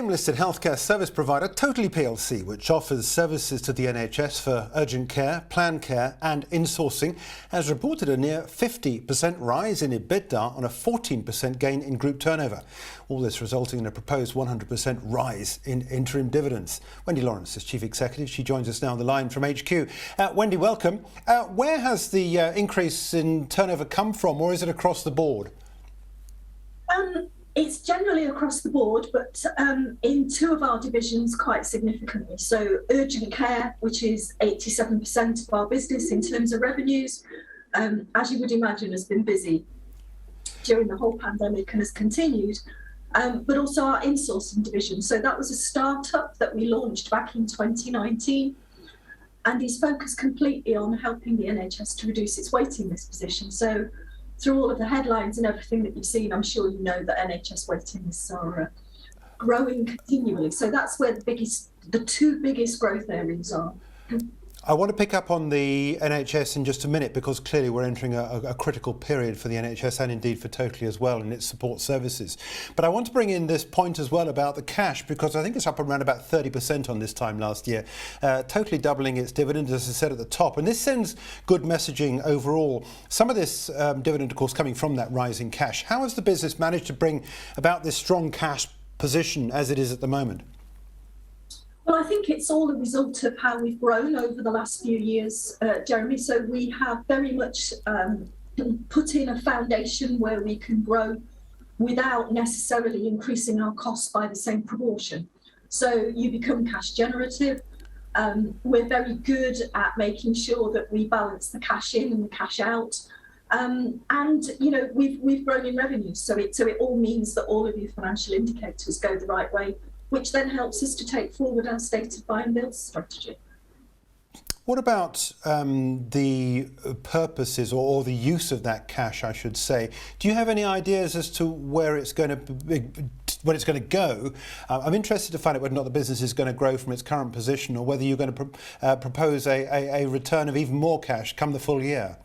AIM-listed healthcare service provider Totally PLC, which offers services to the NHS for urgent care, planned care and insourcing, has reported a near 50% rise in EBITDA on a 14% gain in group turnover. All this resulting in a proposed 100% rise in interim dividends. Wendy Lawrence is Chief Executive. She joins us now on the line from HQ. Wendy, welcome. Where has the increase in turnover come from, or is it across the board? It's generally across the board, but in two of our divisions quite significantly. So urgent care, which is 87% of our business in terms of revenues, as you would imagine, has been busy during the whole pandemic and has continued, but also our insourcing division. So that was a startup that we launched back in 2019 and is focused completely on helping the NHS to reduce its waiting list position. So through all of the headlines and everything that you've seen, I'm sure you know that NHS waiting lists are growing continually. So that's where the two biggest growth areas are. I want to pick up on the NHS in just a minute, because clearly we're entering a critical period for the NHS and indeed for Totally as well and its support services. But I want to bring in this point as well about the cash, because I think it's up around about 30% on this time last year, Totally doubling its dividend, as I said at the top. And this sends good messaging overall. Some of this dividend, of course, coming from that rise in cash. How has the business managed to bring about this strong cash position as it is at the moment? Well, I think it's all a result of how we've grown over the last few years, Jeremy. So we have very much put in a foundation where we can grow without necessarily increasing our costs by the same proportion. So you become cash generative. We're very good at making sure that we balance the cash in and the cash out. And you know, we've grown in revenue, so it all means that all of your financial indicators go the right way, which then helps us to take forward our stated buy and build strategy. What about the purposes or the use of that cash, I should say? Do you have any ideas as to where it's going to go? I'm interested to find out whether or not the business is going to grow from its current position, or whether you're going to propose a return of even more cash come the full year.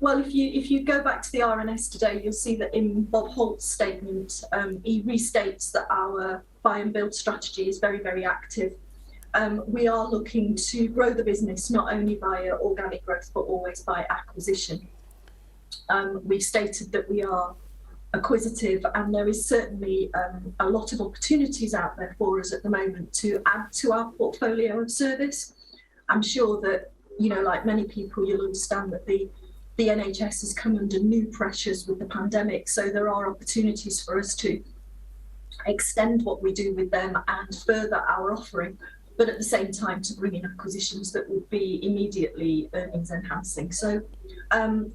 Well, if you go back to the RNS today, you'll see that in Bob Holt's statement, he restates that our buy and build strategy is very, very active. We are looking to grow the business not only via organic growth, but always by acquisition. We've stated that we are acquisitive, and there is certainly a lot of opportunities out there for us at the moment to add to our portfolio of service. I'm sure that, you know, like many people, you'll understand that the NHS has come under new pressures with the pandemic, so there are opportunities for us to extend what we do with them and further our offering, but at the same time to bring in acquisitions that would be immediately earnings enhancing. So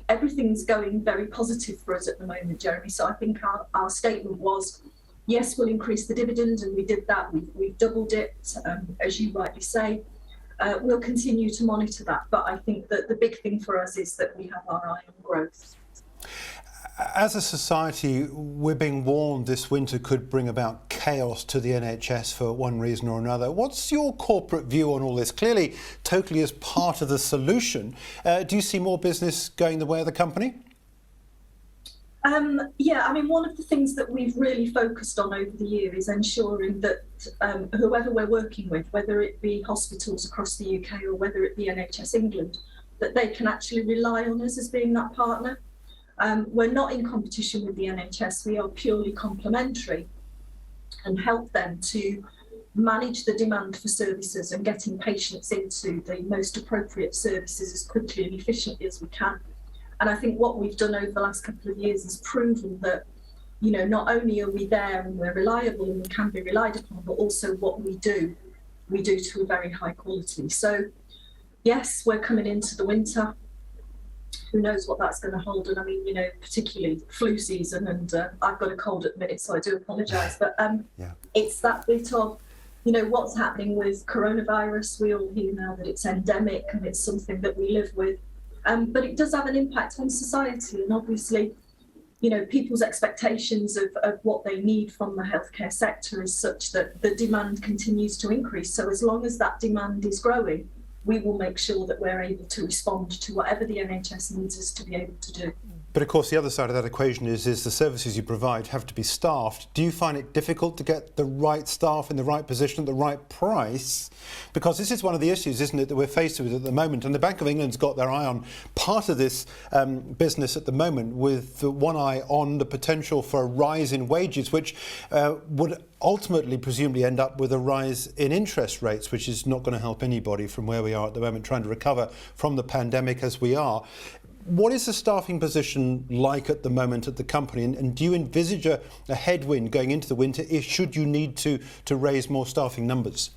everything's going very positive for us at the moment, Jeremy. So I think our statement was, yes, we'll increase the dividend, and we did that. We've doubled it, as you rightly say. We'll continue to monitor that, but I think that the big thing for us is that we have our eye on growth. As a society, we're being warned this winter could bring about chaos to the NHS for one reason or another. What's your corporate view on all this? Clearly, Totally is part of the solution. Do you see more business going the way of the company? Yeah, I mean, one of the things that we've really focused on over the year is ensuring that whoever we're working with, whether it be hospitals across the UK or whether it be NHS England, that they can actually rely on us as being that partner. We're not in competition with the NHS, we are purely complementary and help them to manage the demand for services and getting patients into the most appropriate services as quickly and efficiently as we can. And I think what we've done over the last couple of years is proven that, you know, not only are we there and we're reliable and we can be relied upon, but also what we do to a very high quality. So yes, we're coming into the winter. Who knows what that's going to hold? And I mean, you know, particularly flu season, and I've got a cold at the minute, so I do apologise. But It's that bit of, you know, what's happening with coronavirus. We all hear now that it's endemic and it's something that we live with. But it does have an impact on society, and obviously, you know, people's expectations of what they need from the healthcare sector is such that the demand continues to increase. So as long as that demand is growing, we will make sure that we're able to respond to whatever the NHS needs us to be able to do. But of course, the other side of that equation is the services you provide have to be staffed. Do you find it difficult to get the right staff in the right position at the right price? Because this is one of the issues, isn't it, that we're faced with at the moment. And the Bank of England's got their eye on part of this business at the moment, with one eye on the potential for a rise in wages, which would ultimately presumably end up with a rise in interest rates, which is not going to help anybody from where we are at the moment, trying to recover from the pandemic as we are. What is the staffing position like at the moment at the company, and do you envisage a headwind going into the winter should you need to raise more staffing numbers?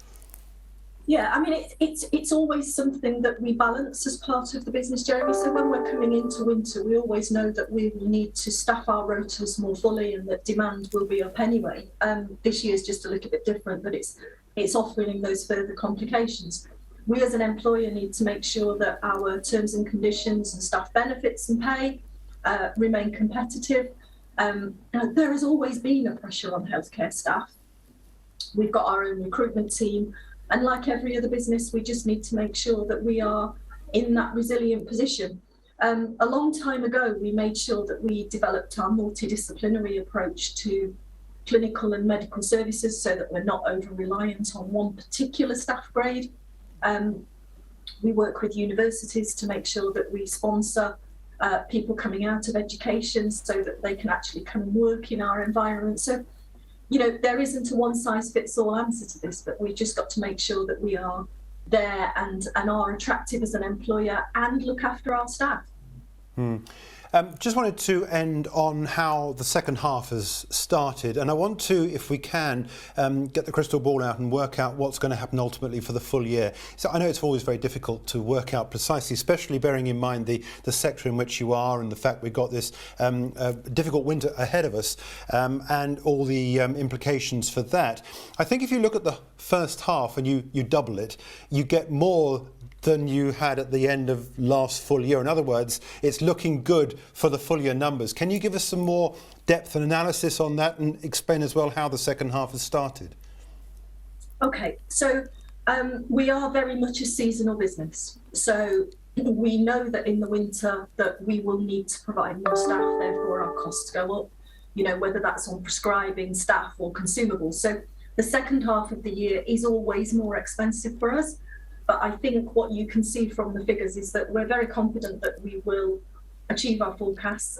Yeah, I mean, it's always something that we balance as part of the business, Jeremy. So when we're coming into winter, we always know that we will need to staff our rotas more fully and that demand will be up anyway. This year is just a little bit different, but it's offering those further complications. We as an employer need to make sure that our terms and conditions and staff benefits and pay remain competitive. There has always been a pressure on healthcare staff. We've got our own recruitment team. And like every other business, we just need to make sure that we are in that resilient position. A long time ago, we made sure that we developed our multidisciplinary approach to clinical and medical services so that we're not over-reliant on one particular staff grade. We work with universities to make sure that we sponsor people coming out of education so that they can actually come and work in our environment. So, you know, there isn't a one-size-fits-all answer to this, but we've just got to make sure that we are there and are attractive as an employer and look after our staff. Just wanted to end on how the second half has started, and I want to, if we can, get the crystal ball out and work out what's going to happen ultimately for the full year. So I know it's always very difficult to work out precisely, especially bearing in mind the sector in which you are and the fact we've got this difficult winter ahead of us and all the implications for that. I think if you look at the first half and you double it, you get more than you had at the end of last full year. In other words, it's looking good for the full year numbers. Can you give us some more depth and analysis on that and explain as well how the second half has started? Okay, so we are very much a seasonal business. So we know that in the winter that we will need to provide more staff, therefore our costs go up, you know, whether that's on prescribing, staff or consumables. So the second half of the year is always more expensive for us. But I think what you can see from the figures is that we're very confident that we will achieve our forecasts.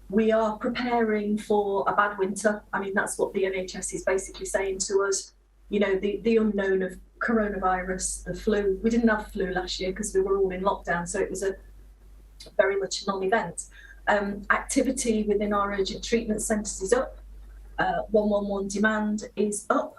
We are preparing for a bad winter. I mean, that's what the NHS is basically saying to us. You know, the unknown of coronavirus, the flu. We didn't have flu last year because we were all in lockdown, so it was a very much a non-event. Activity within our urgent treatment centres is up. 111 demand is up.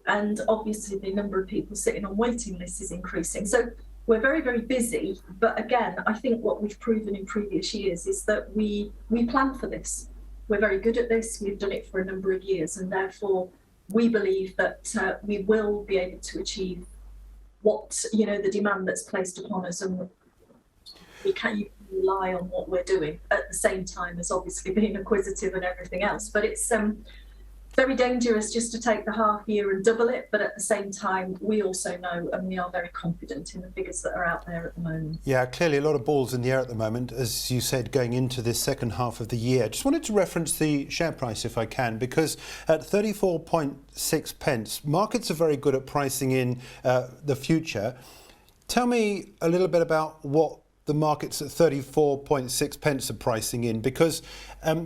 And obviously the number of people sitting on waiting lists is increasing. So we're very, very busy. But again, I think what we've proven in previous years is that we plan for this. We're very good at this. We've done it for a number of years. And therefore, we believe that we will be able to achieve what, you know, the demand that's placed upon us. And we can rely on what we're doing at the same time as obviously being acquisitive and everything else. But it's very dangerous just to take the half year and double it, but at the same time we also know and we are very confident in the figures that are out there at the moment. Yeah, clearly a lot of balls in the air at the moment, as you said, going into this second half of the year. Just wanted to reference the share price if I can, because at 34.6 pence, markets are very good at pricing in the future. Tell me a little bit about what the markets at 34.6 pence are pricing in, because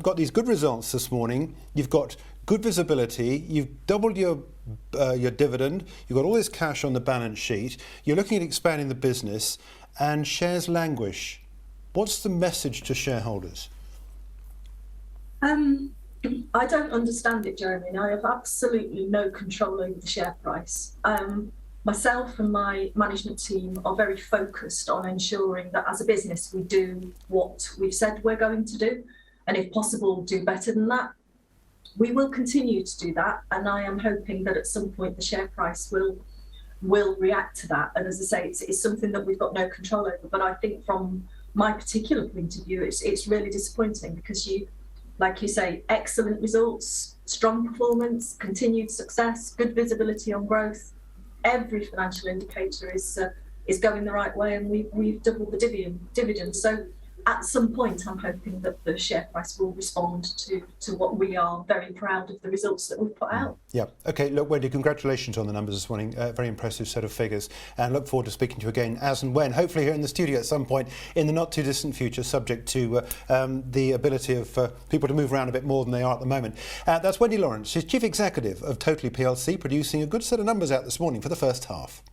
got these good results this morning. You've got good visibility, you've doubled your dividend, you've got all this cash on the balance sheet, you're looking at expanding the business, and shares languish. What's the message to shareholders? I don't understand it, Jeremy, and I have absolutely no control over the share price. Myself and my management team are very focused on ensuring that as a business we do what we've said we're going to do, and if possible do better than that. We will continue to do that, and I am hoping that at some point the share price will react to that. And as I say, it's something that we've got no control over. But I think from my particular point of view, it's really disappointing because you, like you say, excellent results, strong performance, continued success, good visibility on growth. Every financial indicator is going the right way, and we've doubled the dividend. So at some point, I'm hoping that the share price will respond to what we are very proud of the results that we've put out. Yeah. Okay. Look, Wendy, congratulations on the numbers this morning. Very impressive set of figures, and look forward to speaking to you again as and when, hopefully here in the studio at some point in the not too distant future, subject to the ability of people to move around a bit more than they are at the moment. That's Wendy Lawrence. She's Chief Executive of Totally PLC, producing a good set of numbers out this morning for the first half.